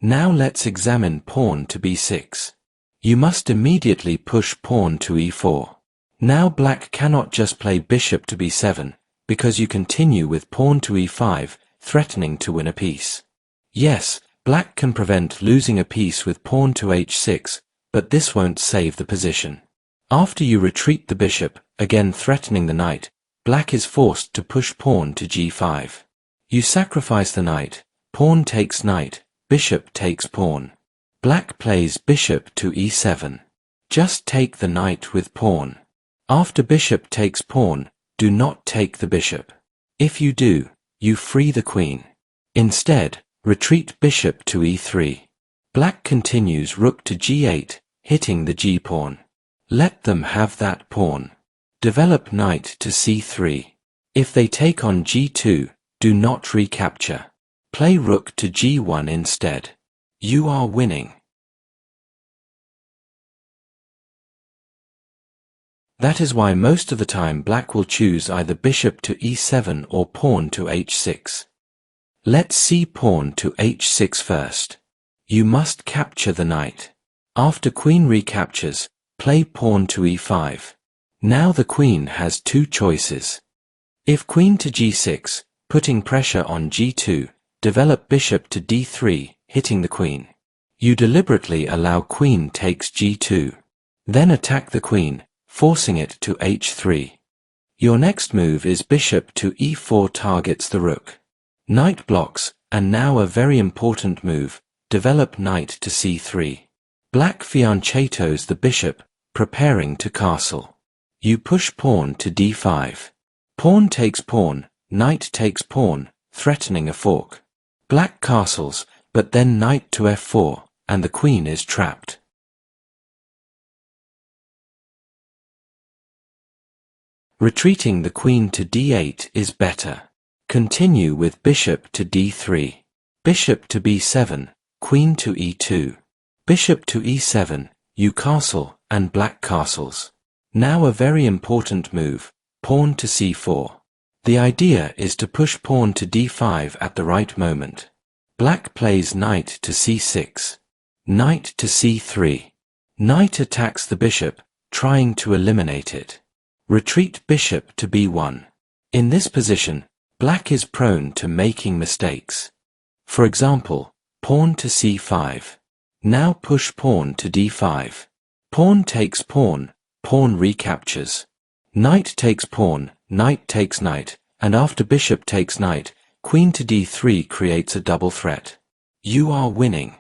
Now let's examine pawn to b6. You must immediately push pawn to e4. Now black cannot just play bishop to b7, because you continue with pawn to e5, threatening to win a piece. Yes, black can prevent losing a piece with pawn to h6, but this won't save the position. After you retreat the bishop, again threatening the knight, black is forced to push pawn to g5. You sacrifice the knight, pawn takes knight, bishop takes pawn. Black plays bishop to e7. Just take the knight with pawn. After bishop takes pawn, do not take the bishop. If you do, you free the queen. Instead, retreat bishop to e3. Black continues rook to g8, hitting the g-pawn. Let them have that pawn. Develop knight to c3. If they take on g2, do not recapture. Play rook to g1 instead. You are winning. That is why most of the time black will choose either bishop to e7 or pawn to h6. Let's see pawn to h6 first. You must capture the knight. After queen recaptures, play pawn to e5. Now the queen has two choices. If queen to g6, putting pressure on g2, develop bishop to d3, hitting the queen. You deliberately allow queen takes g2. Then attack the queen, forcing it to h3. Your next move is bishop to e4 targets the rook. Knight blocks, and now a very important move, develop knight to c3. Black fianchettos the bishop, preparing to castle. You push pawn to d5. Pawn takes pawn, knight takes pawn, threatening a fork. Black castles, but then knight to f4, and the queen is trapped. Retreating the queen to d8 is better. Continue with bishop to d3. Bishop to b7, queen to e2. Bishop to e7, you castle, and black castles. Now a very important move, pawn to c4. The idea is to push pawn to d5 at the right moment. Black plays knight to c6. Knight to c3. Knight attacks the bishop, trying to eliminate it. Retreat bishop to b1. In this position, black is prone to making mistakes. For example, pawn to c5. Now push pawn to d5. Pawn takes pawn, pawn recaptures. Knight takes pawn, knight takes knight, and after bishop takes knight, queen to d3 creates a double threat. You are winning.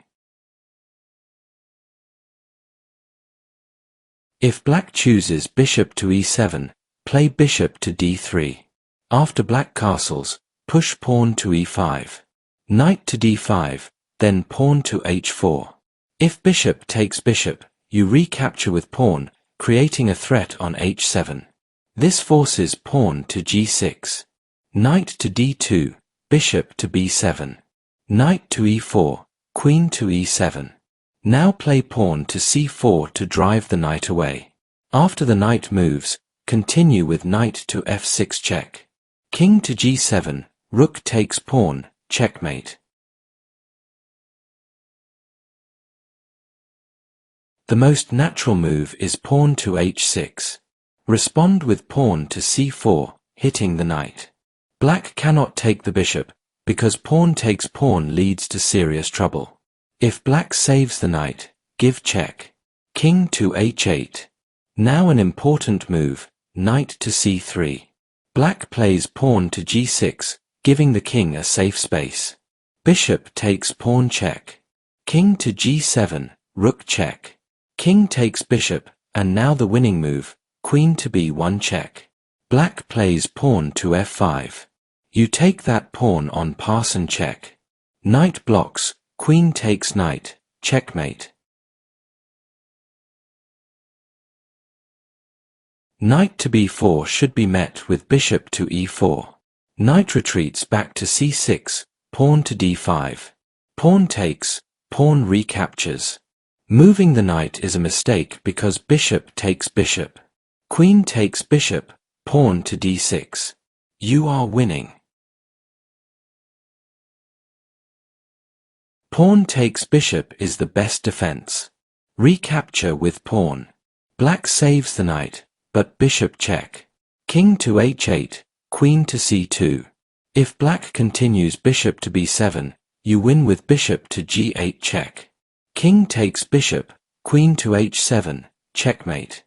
If black chooses bishop to e7, play bishop to d3. After black castles, push pawn to e5. Knight to d5, then pawn to h4. If bishop takes bishop, you recapture with pawn, creating a threat on h7. This forces pawn to g6. Knight to d2, bishop to b7. Knight to e4, queen to e7. Now play pawn to c4 to drive the knight away. After the knight moves, continue with knight to f6 check. King to g7, rook takes pawn, checkmate. The most natural move is pawn to h6. Respond with pawn to c4, hitting the knight. Black cannot take the bishop, because pawn takes pawn leads to serious trouble. If black saves the knight, give check. King to h8. Now an important move, knight to c3. Black plays pawn to g6, giving the king a safe space. Bishop takes pawn check. King to g7, rook check. King takes bishop, and now the winning move, queen to b1 check. Black plays pawn to f5. You take that pawn on pass and check. Knight blocks, queen takes knight, checkmate. Knight to b4 should be met with bishop to e4. Knight retreats back to c6, pawn to d5. Pawn takes, pawn recaptures. Moving the knight is a mistake because bishop takes bishop. Queen takes bishop, pawn to d6. You are winning. Pawn takes bishop is the best defense. Recapture with pawn. Black saves the knight, but bishop check. King to h8, queen to c2. If black continues bishop to b7, you win with bishop to g8 check. King takes bishop, queen to h7, checkmate.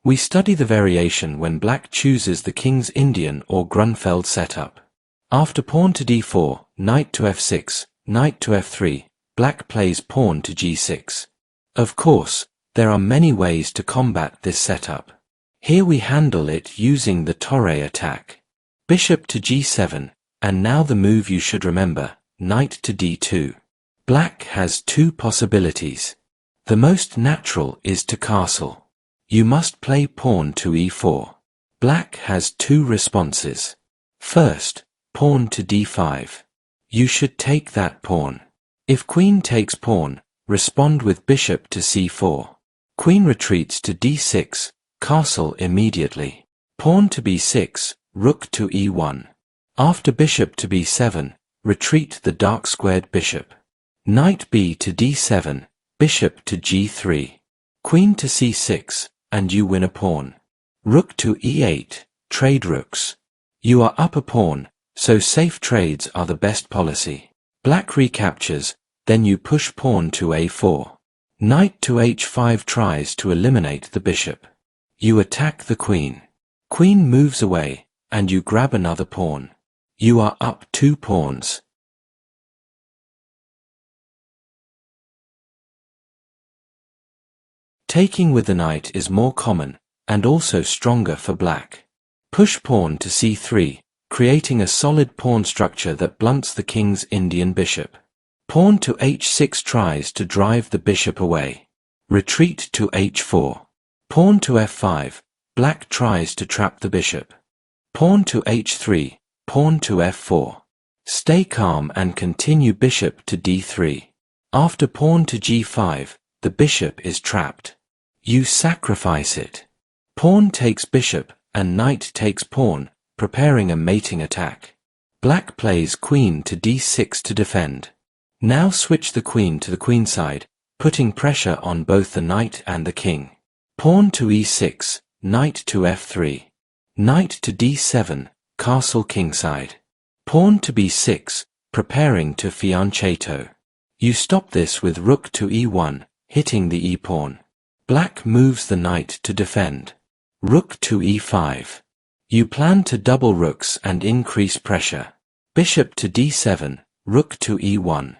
We study the variation when black chooses the king's Indian or Grunfeld setup. After pawn to d4, knight to f6, knight to f3, black plays pawn to g6. Of course, there are many ways to combat this setup. Here we handle it using the Torre attack. Bishop to g7, and now the move you should remember, knight to d2. Black has two possibilities. The most natural is to castle. You must play pawn to e4. Black has two responses. First, pawn to d5. You should take that pawn. If queen takes pawn, respond with bishop to c4. Queen retreats to d6, castle immediately. Pawn to b6, rook to e1. After bishop to b7, retreat the dark squared bishop. Knight b to d7, bishop to g3. Queen to c6, and you win a pawn. Rook to e8, trade rooks. You are up a pawn, so safe trades are the best policy. Black recaptures, then you push pawn to a4. Knight to h5 tries to eliminate the bishop. You attack the queen. Queen moves away, and you grab another pawn. You are up 2 pawns. Taking with the knight is more common, and also stronger for black. Push pawn to c3, creating a solid pawn structure that blunts the king's Indian bishop. Pawn to h6 tries to drive the bishop away. Retreat to h4. Pawn to f5, black tries to trap the bishop. Pawn to h3, pawn to f4. Stay calm and continue bishop to d3. After pawn to g5, the bishop is trapped. You sacrifice it. Pawn takes bishop, and knight takes pawn, preparing a mating attack. Black plays queen to d6 to defend. Now switch the queen to the queenside, putting pressure on both the knight and the king. Pawn to e6, knight to f3. Knight to d7, castle kingside. Pawn to b6, preparing to fianchetto. You stop this with rook to e1, hitting the e-pawn. Black moves the knight to defend. Rook to e5. You plan to double rooks and increase pressure. Bishop to d7, rook to e1.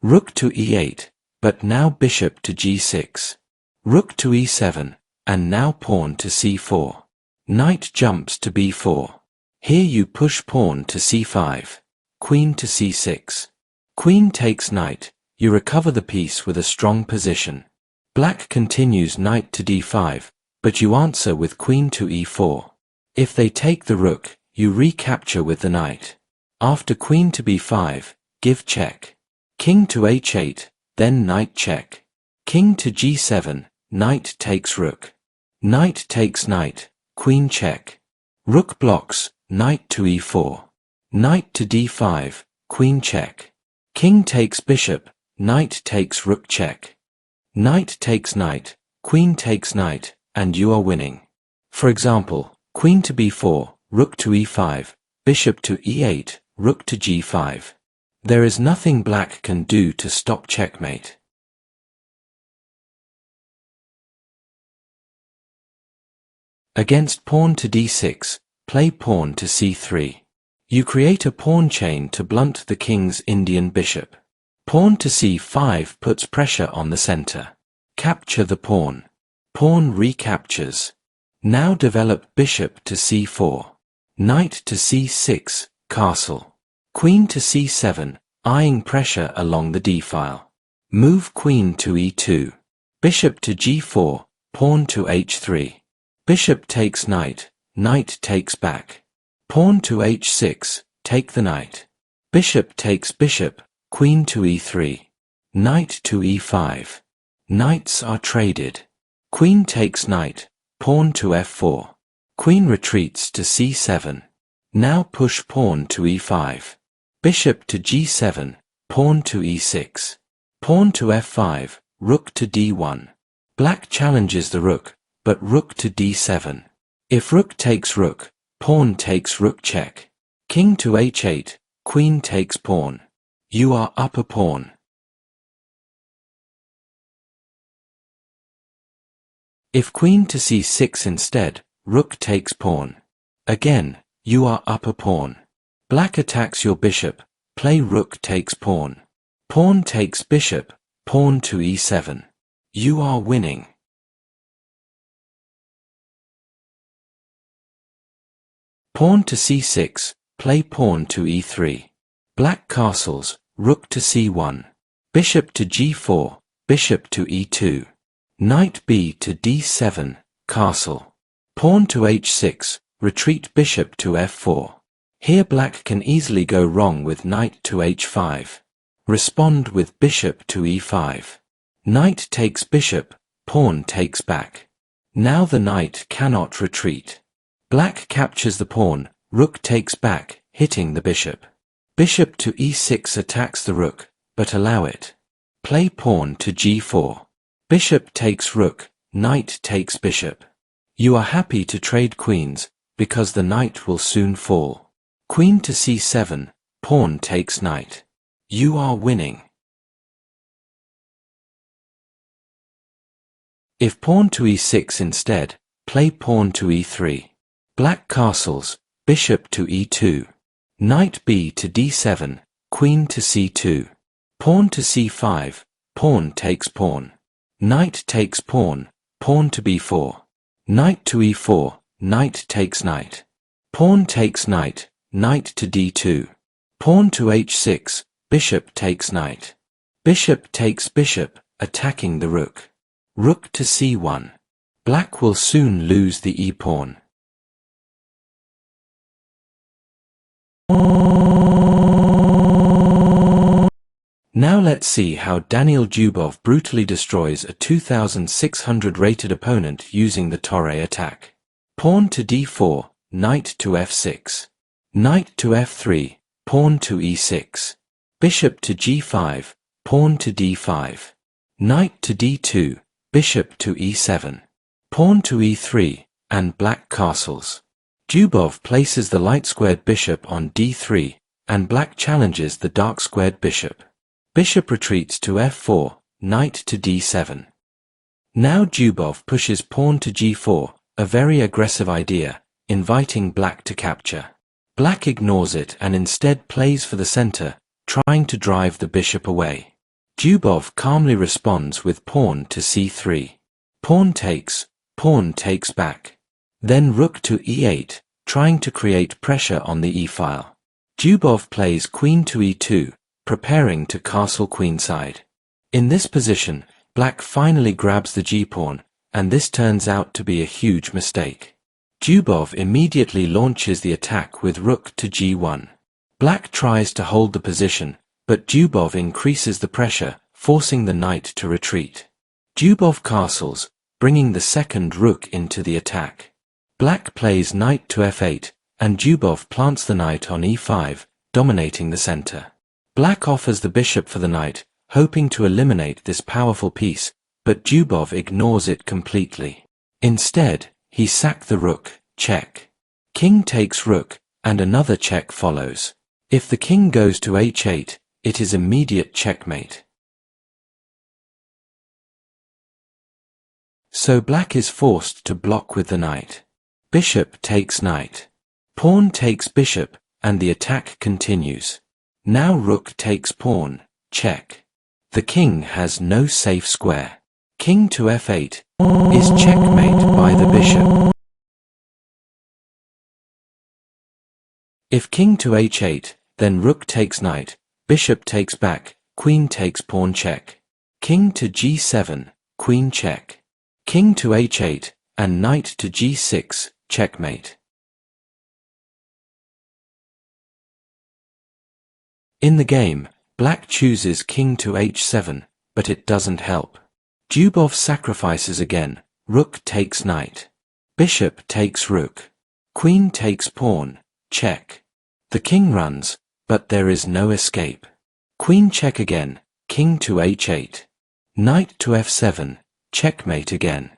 Rook to e8, but now bishop to g6. Rook to e7, and now pawn to c4. Knight jumps to b4. Here you push pawn to c5. Queen to c6. Queen takes knight, you recover the piece with a strong position. Black continues knight to d5, but you answer with queen to e4. If they take the rook, you recapture with the knight. After queen to b5, give check. King to h8, then knight check. King to g7, knight takes rook. Knight takes knight, queen check. Rook blocks, knight to e4. Knight to d5, queen check. King takes bishop, knight takes rook check. Knight takes knight, queen takes knight, and you are winning. For example, queen to b4, rook to e5, bishop to e8, rook to g5. There is nothing black can do to stop checkmate. Against pawn to d6, play pawn to c3. You create a pawn chain to blunt the king's Indian bishop. Pawn to c5 puts pressure on the center. Capture the pawn. Pawn recaptures. Now develop bishop to c4. Knight to c6, castle. Queen to c7, eyeing pressure along the d-file. Move queen to e2. Bishop to g4, pawn to h3. Bishop takes knight, knight takes back. Pawn to h6, take the knight. Bishop takes bishop, queen to e3. Knight to e5. Knights are traded. Queen takes knight, pawn to f4. Queen retreats to c7. Now push pawn to e5. Bishop to g7, pawn to e6. Pawn to f5, rook to d1. Black challenges the rook, but rook to d7. If rook takes rook, pawn takes rook check. King to h8, queen takes pawn. You are up a pawn. If queen to c6 instead, rook takes pawn. Again, you are up a pawn. Black attacks your bishop, play rook takes pawn. Pawn takes bishop, pawn to e7. You are winning. Pawn to c6, play pawn to e3. Black castles, rook to c1. Bishop to g4, bishop to e2. Knight b to d7, castle. Pawn to h6, retreat bishop to f4. Here black can easily go wrong with knight to h5. Respond with bishop to e5. Knight takes bishop, pawn takes back. Now the knight cannot retreat. Black captures the pawn, rook takes back, hitting the bishop. Bishop to e6 attacks the rook, but allow it. Play pawn to g4. Bishop takes rook, knight takes bishop. You are happy to trade queens, because the knight will soon fall. Queen to c7, pawn takes knight. You are winning. If pawn to e6 instead, play pawn to e3. Black castles, bishop to e2. Knight b to d7, queen to c2. Pawn to c5, pawn takes pawn. Knight takes pawn, pawn to b4. Knight to e4, knight takes knight. Pawn takes knight, knight to d2. Pawn to h6, bishop takes knight. Bishop takes bishop, attacking the rook. Rook to c1. Black will soon lose the e-pawn. Now let's see how Daniil Dubov brutally destroys a 2600 rated opponent using the Torre attack. Pawn to d4, knight to f6. Knight to f3, pawn to e6. Bishop to g5, pawn to d5. Knight to d2, bishop to e7. Pawn to e3, and black castles. Dubov places the light-squared bishop on d3, and black challenges the dark-squared bishop. Bishop retreats to f4, knight to d7. Now Dubov pushes pawn to g4, a very aggressive idea, inviting black to capture. Black ignores it and instead plays for the center, trying to drive the bishop away. Dubov calmly responds with pawn to c3. Pawn takes back. Then rook to e8, trying to create pressure on the e-file. Dubov plays queen to e2, preparing to castle queenside. In this position, black finally grabs the g-pawn, and this turns out to be a huge mistake. Dubov immediately launches the attack with rook to g1. Black tries to hold the position, but Dubov increases the pressure, forcing the knight to retreat. Dubov castles, bringing the second rook into the attack. Black plays knight to f8, and Dubov plants the knight on e5, dominating the center. Black offers the bishop for the knight, hoping to eliminate this powerful piece, but Dubov ignores it completely. Instead, he sacked the rook, check. King takes rook, and another check follows. If the king goes to h8, it is immediate checkmate. So black is forced to block with the knight. Bishop takes knight. Pawn takes bishop, and the attack continues. Now rook takes pawn, check. The king has no safe square. King to f8 is checkmate by the bishop. If king to h8, then rook takes knight, bishop takes back, queen takes pawn check. King to g7, queen check. King to h8, and knight to g6, checkmate. In the game, black chooses king to h7, but it doesn't help. Dubov sacrifices again, rook takes knight. Bishop takes rook. Queen takes pawn, check. The king runs, but there is no escape. Queen check again, king to h8. Knight to f7, checkmate again.